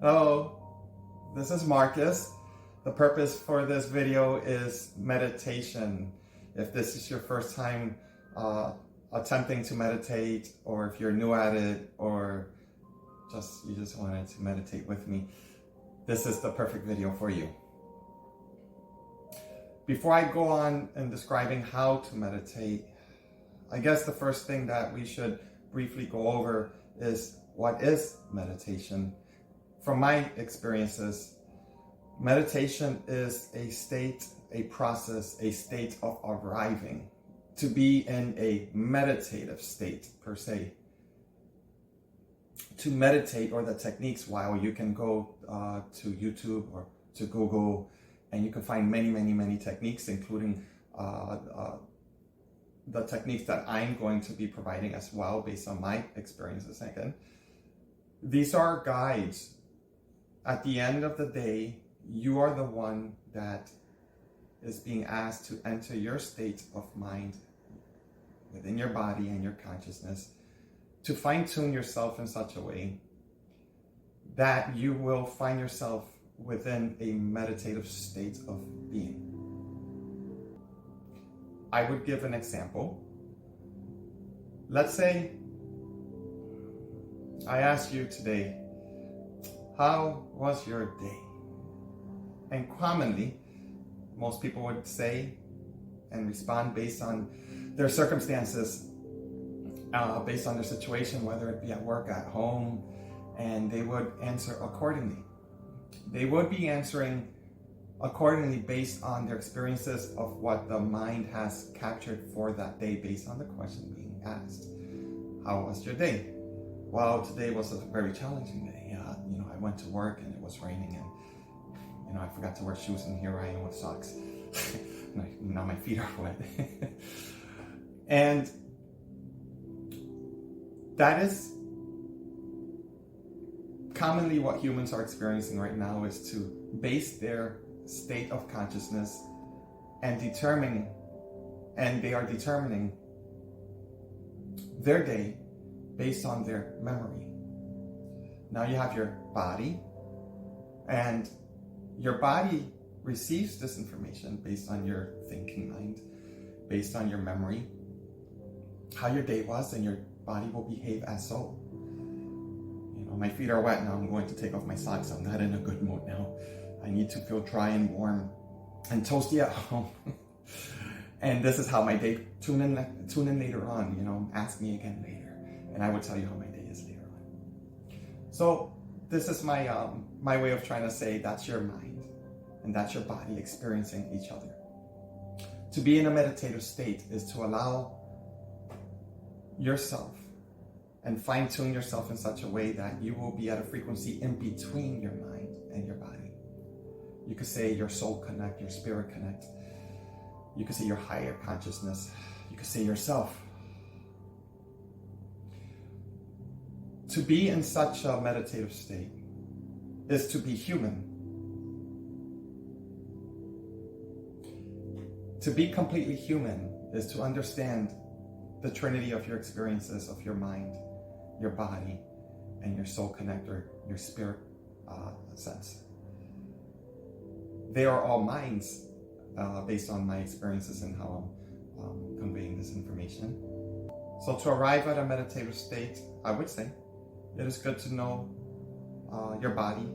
Hello, this is Marcus. The purpose for this video is meditation. If this is your first time attempting to meditate, or if you're new at it, or you just wanted to meditate with me, this is the perfect video for you. Before I go on in describing how to meditate, I guess the first thing that we should briefly go over is what is meditation. From my experiences, meditation is a state, a process, a state of arriving. To be in a meditative state, per se. To meditate, or the techniques, while you can go to YouTube or to Google, and you can find many techniques, including the techniques that I'm going to be providing as well, based on my experiences again. These are guides. At the end of the day, you are the one that is being asked to enter your state of mind within your body and your consciousness, to fine-tune yourself in such a way that you will find yourself within a meditative state of being. I would give an example. Let's say I ask you today, how was your day? And commonly, most people would say and respond based on their circumstances, based on their situation, whether it be at work, at home, and they would answer accordingly. They would be answering accordingly based on their experiences of what the mind has captured for that day, based on the question being asked. How was your day? Well, today was a very challenging day. I went to work and it was raining, and I forgot to wear shoes, and here I am with socks. Now my feet are wet. And that is commonly what humans are experiencing right now, is to base their state of consciousness and they are determining their day based on their memory. Now you have your body, and your body receives this information based on your thinking mind, based on your memory, how your day was, and your body will behave as so. My feet are wet now. I'm going to take off my socks. I'm not in a good mood now. I need to feel dry and warm and toasty at home. And this is how my day. Tune in later on. Ask me again later, and I will tell you how my day is later on. So this is my my way of trying to say that's your mind and that's your body experiencing each other. To be in a meditative state is to allow yourself and fine-tune yourself in such a way that you will be at a frequency in between your mind and your body. You could say your soul connect, your spirit connect. You could say your higher consciousness. You could say yourself. To be in such a meditative state is to be human. To be completely human is to understand the trinity of your experiences, of your mind, your body, and your soul connector, your spirit sense. They are all minds, based on my experiences and how I'm conveying this information. So to arrive at a meditative state, I would say it is good to know your body,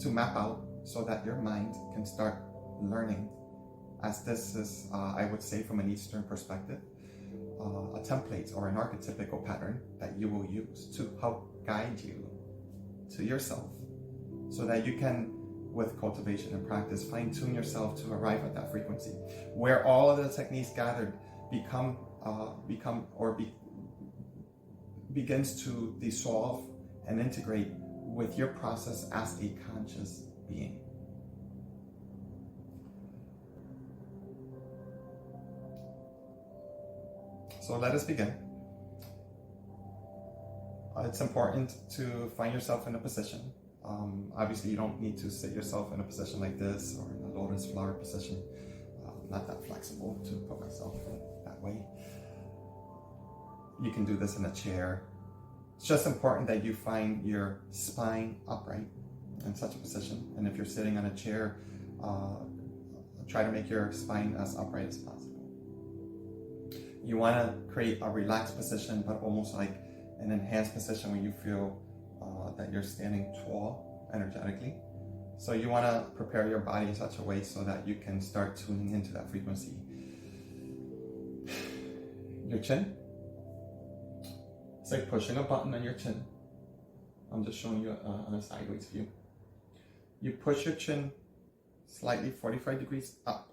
to map out so that your mind can start learning, as this is, I would say, from an Eastern perspective, a template or an archetypical pattern that you will use to help guide you to yourself, so that you can, with cultivation and practice, fine-tune yourself to arrive at that frequency where all of the techniques gathered begins to dissolve and integrate with your process as a conscious being. So let us begin. It's important to find yourself in a position. Obviously, you don't need to sit yourself in a position like this, or in a lotus flower position. Not that flexible to put myself in that way. You can do this in a chair. It's just important that you find your spine upright in such a position. And if you're sitting on a chair, try to make your spine as upright as possible. You want to create a relaxed position, but almost like an enhanced position where you feel that you're standing tall energetically. So you want to prepare your body in such a way so that you can start tuning into that frequency. Your chin. It's like pushing a button on your chin. I'm just showing you on a sideways view. You push your chin slightly 45 degrees up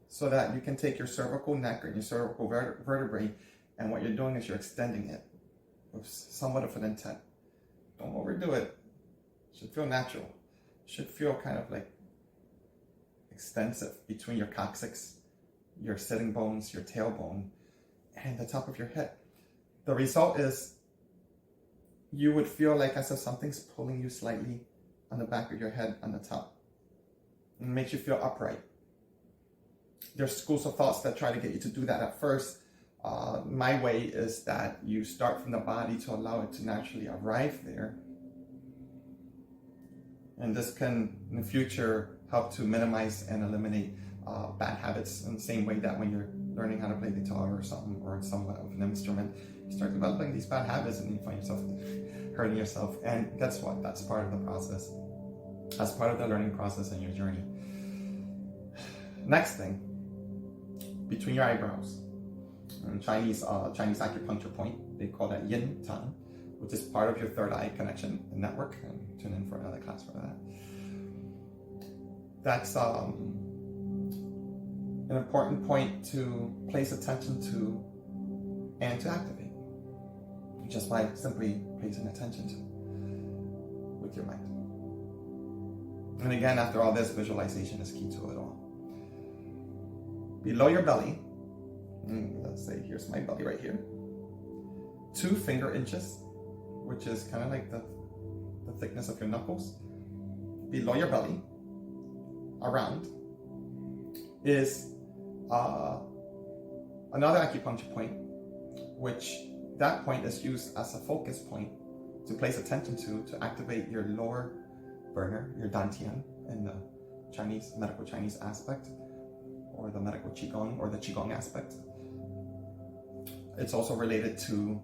so that you can take your cervical neck or your cervical vertebrae, and what you're doing is you're extending it with somewhat of an intent. Don't overdo it. It should feel natural. It should feel kind of like extensive between your coccyx, your sitting bones, your tailbone, and the top of your head. The result is you would feel like as if something's pulling you slightly on the back of your head on the top. It makes you feel upright. There's schools of thoughts that try to get you to do that at first. My way is that you start from the body to allow it to naturally arrive there. And this can, in the future, help to minimize and eliminate bad habits in the same way that when you're learning how to play guitar or something, or somewhat of an instrument, you start developing these bad habits and you find yourself hurting yourself. And guess what? That's part of the process. That's part of the learning process and your journey. Next thing, between your eyebrows, Chinese acupuncture point, they call that yin tongue, which is part of your third eye connection network. And tune in for another class for that. That's an important point to place attention to and to activate, just by simply placing attention to with your mind. And again, after all this, visualization is key to it all. Below your belly, let's say here's my belly right here, 2 finger inches, which is kind of like the thickness of your knuckles. Below your belly, around, is another acupuncture point, which that point is used as a focus point to place attention to activate your lower burner, your dantian, in the medical Chinese aspect, or the medical qigong, or the qigong aspect. It's also related to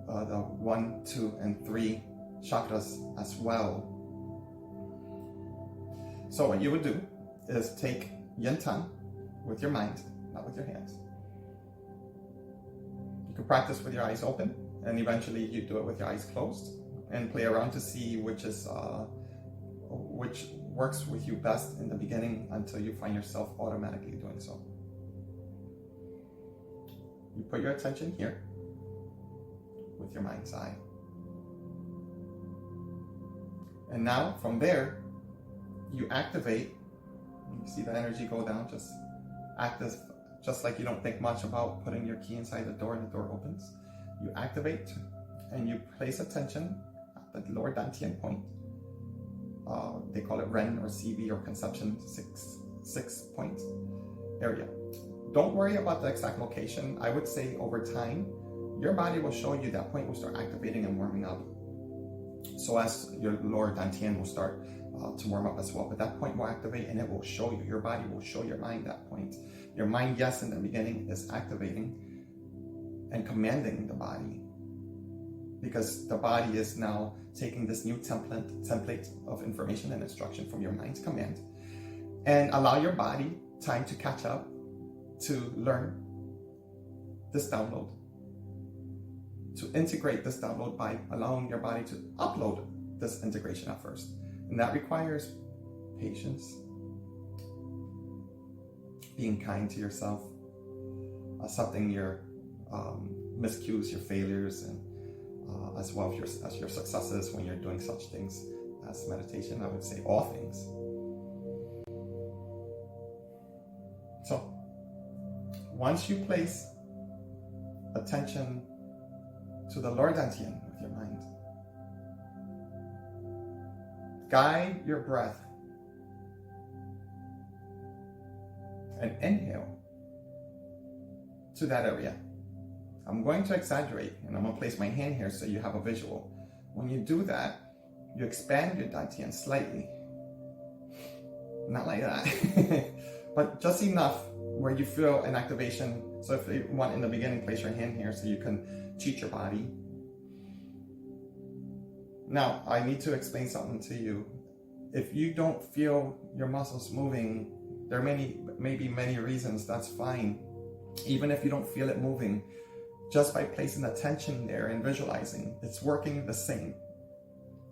the 1, 2, and 3 chakras as well. So what you would do is take yin tongue with your mind, not with your hands. You can practice with your eyes open, and eventually you do it with your eyes closed, and play around to see which works with you best in the beginning until you find yourself automatically doing so. You put your attention here with your mind's eye. And now from there, you activate. You see the energy go down, just like you don't think much about putting your key inside the door and the door opens. You activate and you place attention at the lower dantian point. They call it Ren or CV or conception 6 point area. Don't worry about the exact location. I would say over time, your body will show you that point will start activating and warming up. So as your lower dantian will start to warm up as well, but that point will activate and it will show you. Your body will show your mind that point. Your mind, yes, in the beginning is activating and commanding the body, because the body is now taking this new template of information and instruction from your mind's command, and allow your body time to catch up to learn this download, to integrate this download by allowing your body to upload this integration at first. And that requires patience, being kind to yourself, accepting your miscues, your failures, and as well as your successes when you're doing such things as meditation. I would say all things. So once you place attention to the lower dantian with your mind, guide your breath and inhale to that area. I'm going to exaggerate, and I'm going to place my hand here so you have a visual. When you do that, you expand your dantian slightly. Not like that, but just enough where you feel an activation. So if you want in the beginning, place your hand here so you can cheat your body. Now, I need to explain something to you. If you don't feel your muscles moving, there may be many reasons, that's fine. Even if you don't feel it moving, just by placing attention there and visualizing, it's working the same.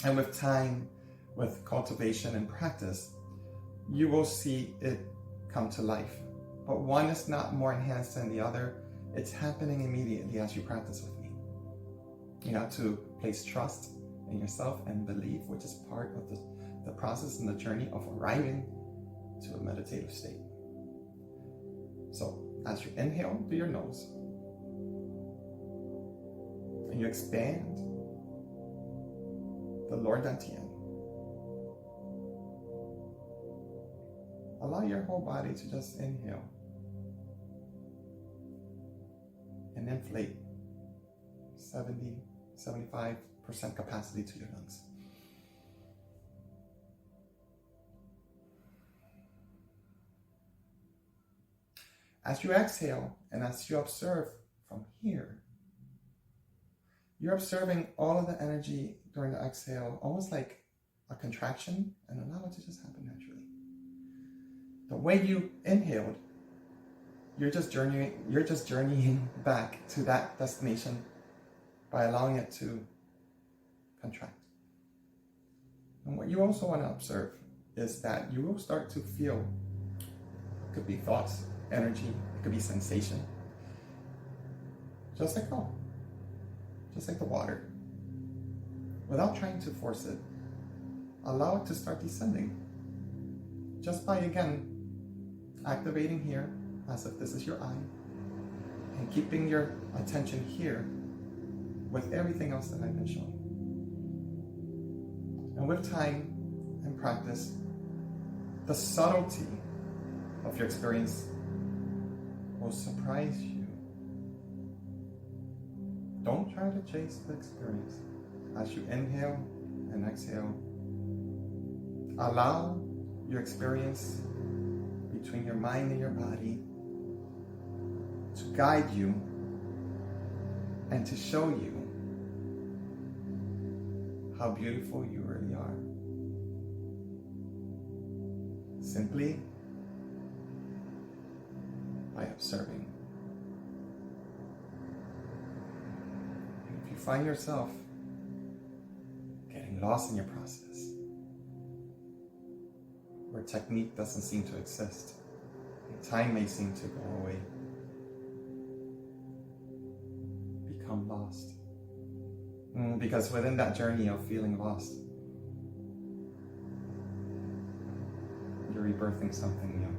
And with time, with cultivation and practice, you will see it come to life. But one is not more enhanced than the other. It's happening immediately as you practice with me. You have to place trust in yourself and believe, which is part of the process and the journey of arriving to a meditative state. So as you inhale through your nose, and you expand the lower dantian, allow your whole body to just inhale and inflate 70-75% capacity to your lungs. As you exhale and as you observe from here, you're observing all of the energy during the exhale, almost like a contraction, and allow it to just happen naturally. The way you inhaled, you're just journeying back to that destination by allowing it to contract. And what you also want to observe is that you will start to feel, it could be thoughts, energy, it could be sensation, just like calm, just like the water. Without trying to force it, allow it to start descending. Just by, again, activating here as if this is your eye, and keeping your attention here with everything else that I've been showing. And with time and practice, the subtlety of your experience will surprise you. Don't try to chase the experience. As you inhale and exhale, allow your experience between your mind and your body to guide you and to show you how beautiful you really are. Simply by observing. And if you find yourself getting lost in your process, where technique doesn't seem to exist, and time may seem to go away, become lost. Because within that journey of feeling lost, you're rebirthing something new.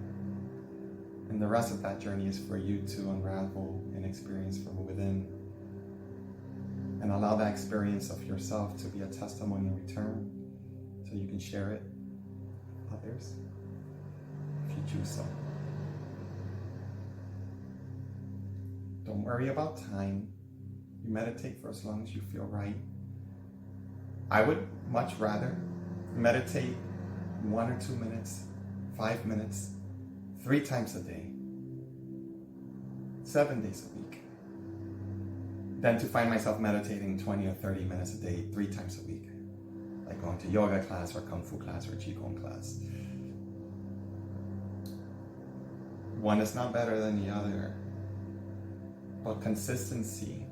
And the rest of that journey is for you to unravel and experience from within, and allow that experience of yourself to be a testimony in return, so you can share it with others if you choose so. Don't worry about time. You meditate for as long as you feel right. I would much rather meditate 1 or 2 minutes, 5 minutes, 3 times a day, 7 days a week, than to find myself meditating 20 or 30 minutes a day, 3 times a week, like going to yoga class or kung fu class or qigong class. One is not better than the other, but consistency,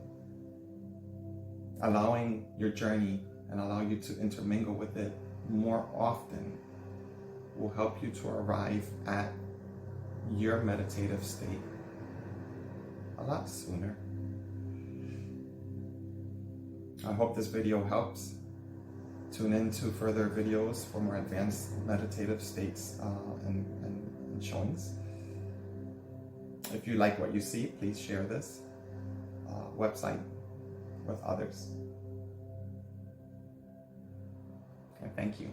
allowing your journey and allow you to intermingle with it more often, will help you to arrive at your meditative state a lot sooner. I hope this video helps. Tune in to further videos for more advanced meditative states and showings. If you like what you see, please share this website with others. And thank you.